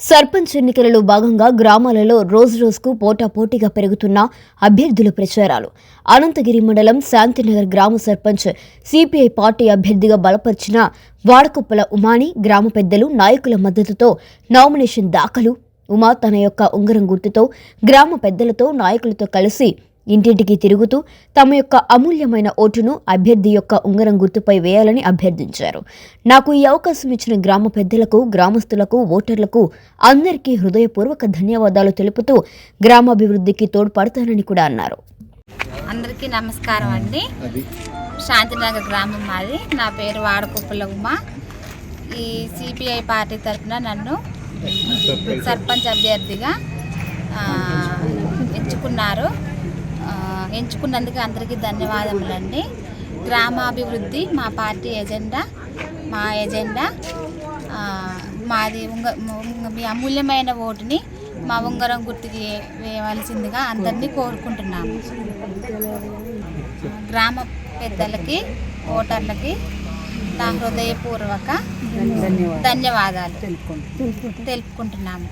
సర్పంచ్ ఎన్నికలలో భాగంగా గ్రామాలలో రోజురోజుకు పోటాపోటీగా పెరుగుతున్న అభ్యర్థుల ప్రచారాలు. అనంతగిరి మండలం శాంతినగర్ గ్రామ సర్పంచ్ సిపిఐ పార్టీ అభ్యర్థిగా బలపరిచిన వాడకుప్పల ఉమాని గ్రామ పెద్దలు నాయకుల మద్దతుతో నామినేషన్ దాఖలు. ఉమా తన యొక్క ఉంగరం గుర్తుతో గ్రామ పెద్దలతో నాయకులతో కలిసి ఇంటింటికి తిరుగుతూ తమ యొక్క అమూల్యమైన ఓటును అభ్యర్థి యొక్క ఉంగరం గుర్తుపై వేయాలని అభ్యర్థించారు. నాకు ఈ అవకాశం ఇచ్చిన గ్రామ పెద్దలకు, గ్రామస్తులకు, ఓటర్లకు అందరికీ హృదయపూర్వక ధన్యవాదాలు తెలుపుతూ గ్రామాభివృద్ధికి తోడ్పడతానని కూడా అన్నారు. అందరికీ నమస్కారం అండి. శాంతినగర్ గ్రామం మాది. నా పేరు వాడకుప్పల ఉమా. ఈ సిపిఐ పార్టీ తరఫున నన్ను సర్పంచ్ అభ్యర్థిగా ఎంచుకున్నందుకు అందరికీ ధన్యవాదములండి. గ్రామాభివృద్ధి మా పార్టీ ఎజెండా. మాది మీ అమూల్యమైన ఓటుని మా ఉంగరం గుర్తుకి వేయవలసిందిగా అందరినీ కోరుకుంటున్నాము. గ్రామ పెద్దలకి, ఓటర్లకి నా హృదయపూర్వక ధన్యవాదాలు తెలుపుకుంటున్నాము.